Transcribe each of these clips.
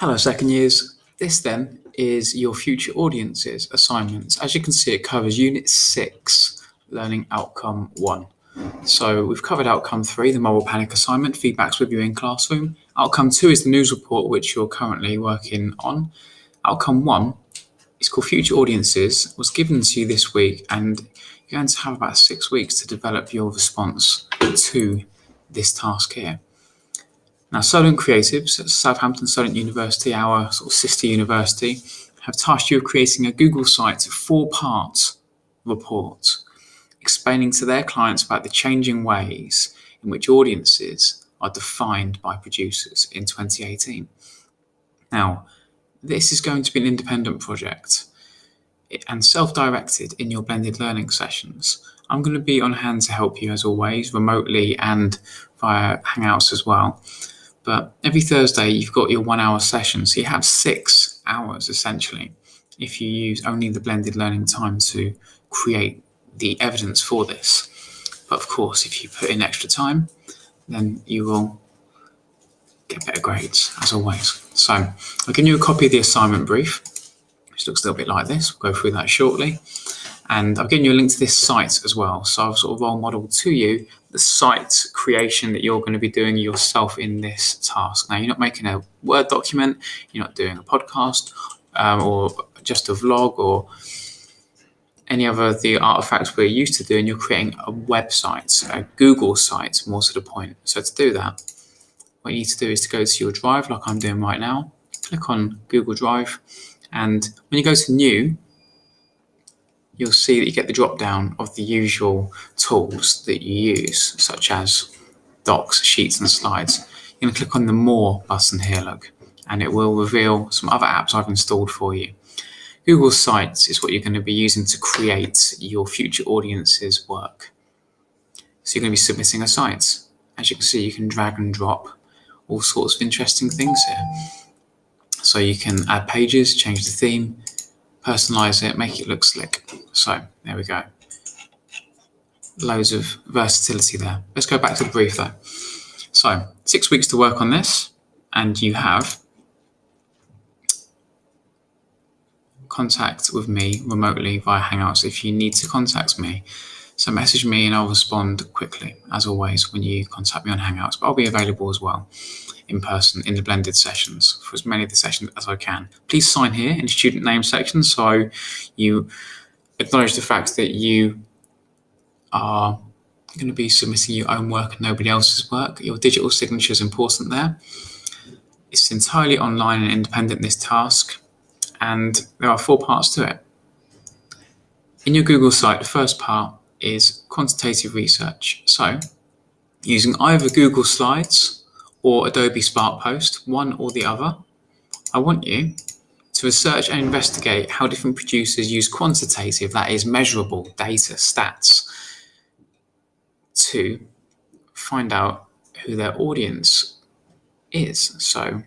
Hello second years, this then is your future audiences assignments. As you can see, it covers Unit 6, Learning Outcome 1. So we've covered Outcome 3, the Moral Panic assignment, feedbacks with you in classroom. Outcome 2 is the news report, which you're currently working on. Outcome 1 is called Future Audiences, was given to you this week, and you're going to have about 6 weeks to develop your response to this task here. Now, Solent Creatives at Southampton Solent University, our sort of sister university, have tasked you with creating a Google Sites 4-part report explaining to their clients about the changing ways in which audiences are defined by producers in 2018. Now, this is going to be an independent project and self-directed in your blended learning sessions. I'm going to be on hand to help you as always, remotely and via Hangouts as well. But every Thursday, you've got your 1-hour session. So you have 6 hours, essentially, if you use only the blended learning time to create the evidence for this. But of course, if you put in extra time, then you will get better grades, as always. So I'll give you a copy of the assignment brief, which looks a little bit like this. We'll go through that shortly. And I've given you a link to this site as well. So I've sort of role modeled to you the site creation that you're going to be doing yourself in this task. Now, you're not making a Word document, you're not doing a podcast or just a vlog or any other of the artifacts we're used to doing. You're creating a website, a Google site, more to the point. So to do that, what you need to do is to go to your Drive, like I'm doing right now, click on Google Drive, and when you go to New, you'll see that you get the drop down of the usual tools that you use, such as docs, sheets, and slides. You're going to click on the More button here, look, and it will reveal some other apps I've installed for you. Google Sites is what you're going to be using to create your future audience's work. So you're going to be submitting a site. As you can see, you can drag and drop all sorts of interesting things here. So you can add pages, change the theme, personalize it, make it look slick. So there we go. Loads of versatility there. Let's go back to the brief though. So 6 weeks to work on this, and you have contact with me remotely via Hangouts if you need to contact me. So message me and I'll respond quickly, as always, when you contact me on Hangouts. But I'll be available as well in person in the blended sessions for as many of the sessions as I can. Please sign here in the student name section so you acknowledge the fact that you are going to be submitting your own work and nobody else's work. Your digital signature is important there. It's entirely online and independent, this task, and there are 4 parts to it. In your Google site, the first part is quantitative research. So using either Google Slides or Adobe Spark Post, one or the other, I want you to research and investigate how different producers use quantitative, that is measurable data, stats, to find out who their audience is. So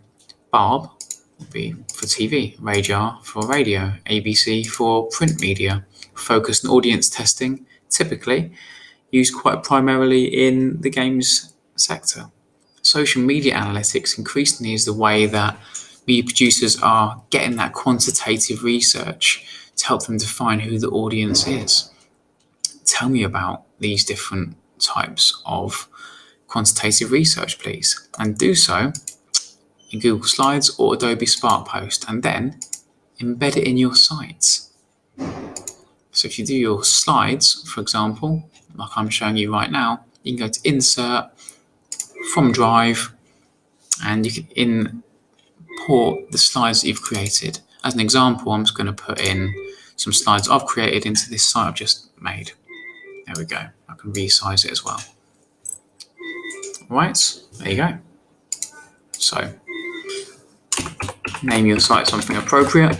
Barb will be for TV, Radar for radio, ABC for print media. Focused on audience testing, typically used quite primarily in the games sector. Social media analytics increasingly is the way that media producers are getting that quantitative research to help them define who the audience is. Tell me about these different types of quantitative research, please, and do so in Google Slides or Adobe Spark Post, and then embed it in your sites. So if you do your slides, for example, like I'm showing you right now, you can go to Insert from Drive, and you can import the slides that you've created. As an example, I'm just going to put in some slides I've created into this site I've just made. There we go. I can resize it as well. All right, there you go. So name your site something appropriate.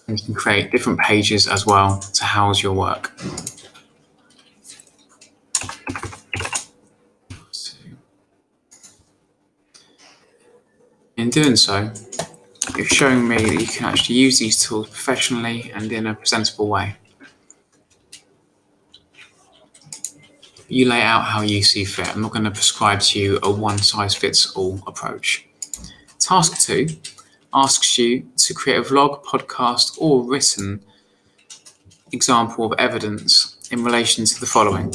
And you can create different pages as well to house your work. In doing so, you're showing me that you can actually use these tools professionally and in a presentable way. You lay out how you see fit. I'm not going to prescribe to you a one-size-fits-all approach. Task 2 asks you to create a vlog, podcast, or written example of evidence in relation to the following.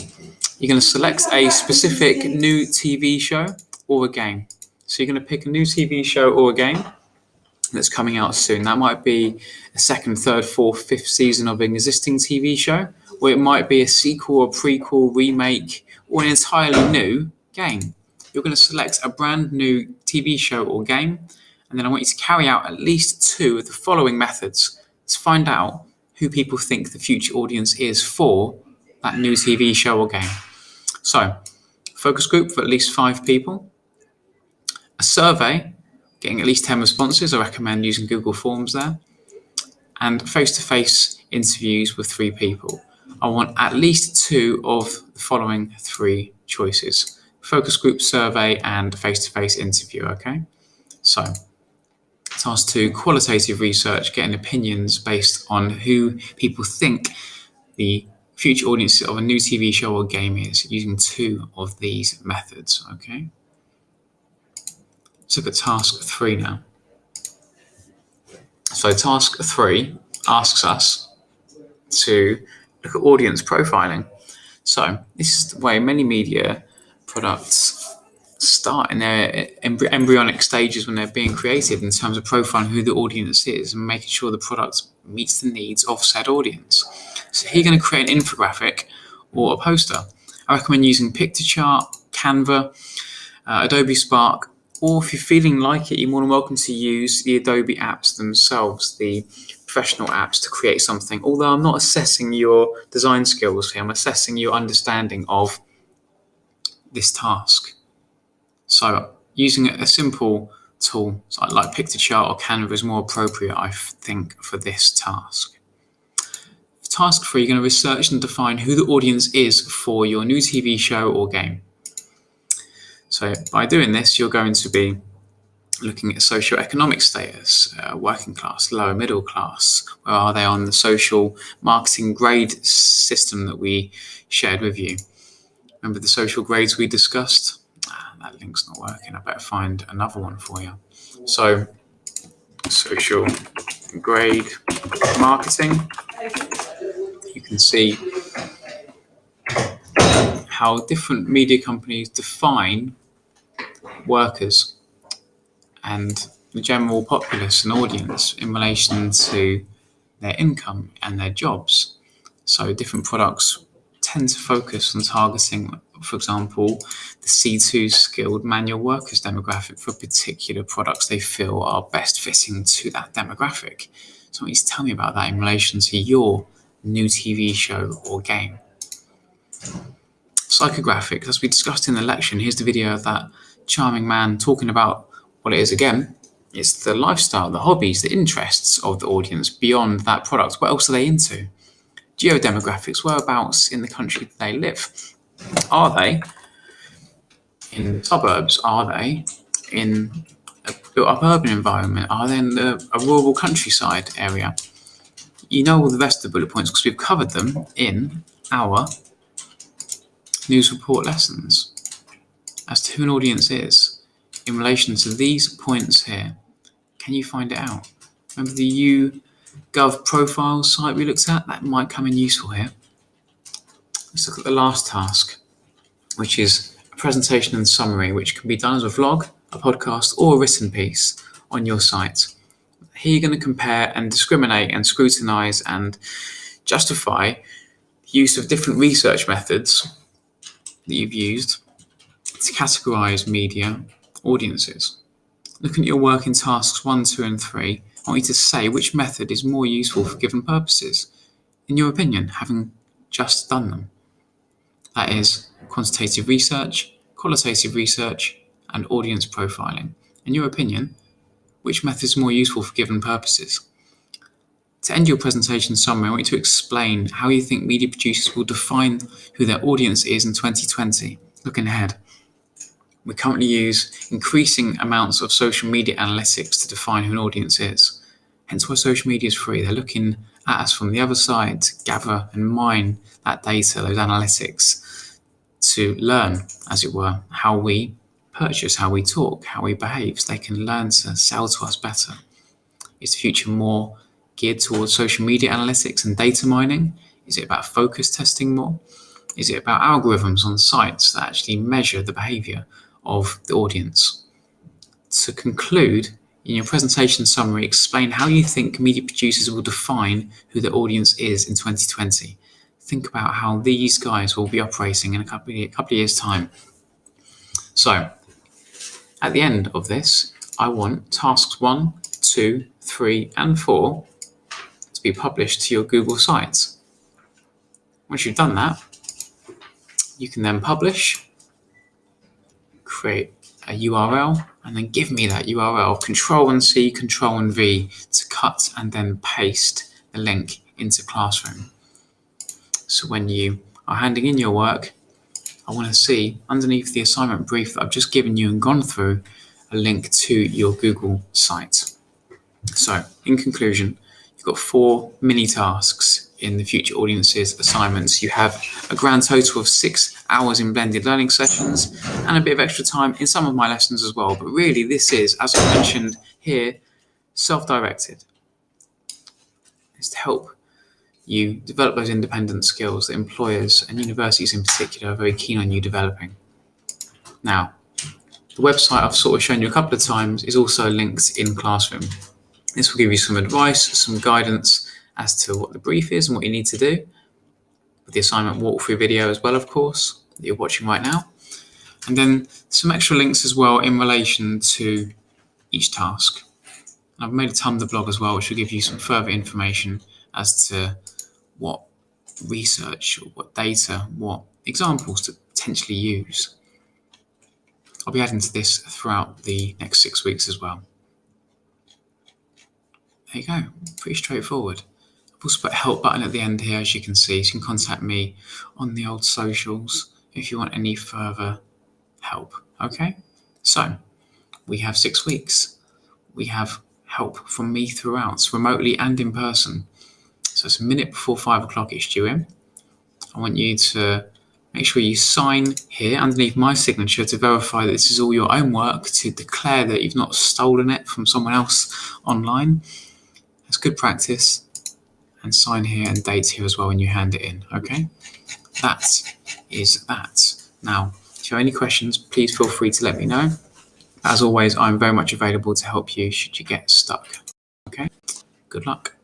You're going to select a specific new TV show or a game. So you're going to pick a new TV show or a game that's coming out soon. That might be a second, third, fourth, fifth season of an existing TV show, or it might be a sequel or prequel, remake, or an entirely new game. You're going to select a brand new TV show or game, and then I want you to carry out at least 2 of the following methods to find out who people think the future audience is for that new TV show or game. So, focus group for at least 5 people, a survey, getting at least 10 responses. I recommend using Google Forms there, and face-to-face interviews with 3 people. I want at least 2 of the following 3 choices: focus group, survey, and face-to-face interview. Okay, so task 2, qualitative research, getting opinions based on who people think the future audience of a new TV show or game is, using 2 of these methods. Okay, let's look at task 3 now. So task 3 asks us to look at audience profiling. So this is the way many media products start in their embryonic stages when they're being created, in terms of profiling who the audience is and making sure the product meets the needs of said audience. So here you're going to create an infographic or a poster. I recommend using Pictochart, Canva, Adobe Spark, or if you're feeling like it, you're more than welcome to use the Adobe apps themselves, the professional apps, to create something. Although I'm not assessing your design skills here, I'm assessing your understanding of this task. So using a simple tool like Pictochart or Canva is more appropriate, I think, for this task. For task 3, you're going to research and define who the audience is for your new TV show or game. So by doing this, you're going to be looking at socio-economic status, working class, lower middle class. Where are they on the social marketing grade system that we shared with you? Remember the social grades we discussed? That link's not working. I better find another one for you. So, social grade marketing. You can see how different media companies define workers and the general populace and audience in relation to their income and their jobs. So different products tend to focus on targeting, for example, the C2 skilled manual workers demographic for particular products they feel are best fitting to that demographic. So I want you to tell me about that in relation to your new TV show or game. Psychographics, as we discussed in the lecture, here's the video of that charming man talking about what it is again. It's the lifestyle, the hobbies, the interests of the audience beyond that product. What else are they into? Geo-demographics, whereabouts in the country do they live? Are they in suburbs? Are they in a built-up urban environment? Are they in a rural countryside area? You know all the rest of the bullet points because we've covered them in our news report lessons as to who an audience is in relation to these points here. Can you find it out? Remember the YouGov profile site we looked at? That might come in useful here. Let's look at the last task, which is a presentation and summary, which can be done as a vlog, a podcast, or a written piece on your site. Here you're going to compare and discriminate and scrutinize and justify the use of different research methods that you've used to categorize media audiences. Looking at your work in tasks 1, 2, and 3, I want you to say which method is more useful for given purposes, in your opinion, having just done them. That is quantitative research, qualitative research, and audience profiling. In your opinion, which method is more useful for given purposes? To end your presentation summary, I want you to explain how you think media producers will define who their audience is in 2020, looking ahead. We currently use increasing amounts of social media analytics to define who an audience is. Hence why social media is free. They're looking at us from the other side to gather and mine that data, those analytics, to learn, as it were, how we purchase, how we talk, how we behave, so they can learn to sell to us better. Is the future more geared towards social media analytics and data mining? Is it about focus testing more? Is it about algorithms on sites that actually measure the behavior of the audience? To conclude, in your presentation summary, explain how you think media producers will define who the audience is in 2020. Think about how these guys will be operating in a couple of years' time. So, at the end of this, I want tasks 1, 2, 3, and 4 to be published to your Google site. Once you've done that, you can then publish, create a URL, and then give me that URL, Control and C, Control and V, to cut and then paste the link into Classroom. So when you are handing in your work, I want to see underneath the assignment brief that I've just given you and gone through a link to your Google site. So in conclusion, you've got 4 mini tasks in the future audiences assignments. You have a grand total of 6 hours in blended learning sessions and a bit of extra time in some of my lessons as well. But really this is, as I mentioned here, self-directed. It's to help you develop those independent skills that employers and universities in particular are very keen on you developing. Now, the website I've sort of shown you a couple of times is also linked in Classroom. This will give you some advice, some guidance as to what the brief is and what you need to do, with the assignment walkthrough video as well, of course, that you're watching right now. And then some extra links as well in relation to each task. And I've made a Tumblr blog as well, which will give you some further information as to what research, or what data, what examples to potentially use. I'll be adding to this throughout the next 6 weeks as well. There you go, pretty straightforward. I've also put a help button at the end here, as you can see, so you can contact me on the old socials if you want any further help. Okay, so we have 6 weeks. We have help from me throughout, remotely and in person. So it's a minute before 5 o'clock it's due in. I want you to make sure you sign here underneath my signature to verify that this is all your own work, to declare that you've not stolen it from someone else online. That's good practice. And sign here and date here as well when you hand it in, okay? That is that. Now, if you have any questions, please feel free to let me know. As always, I'm very much available to help you should you get stuck, okay? Good luck.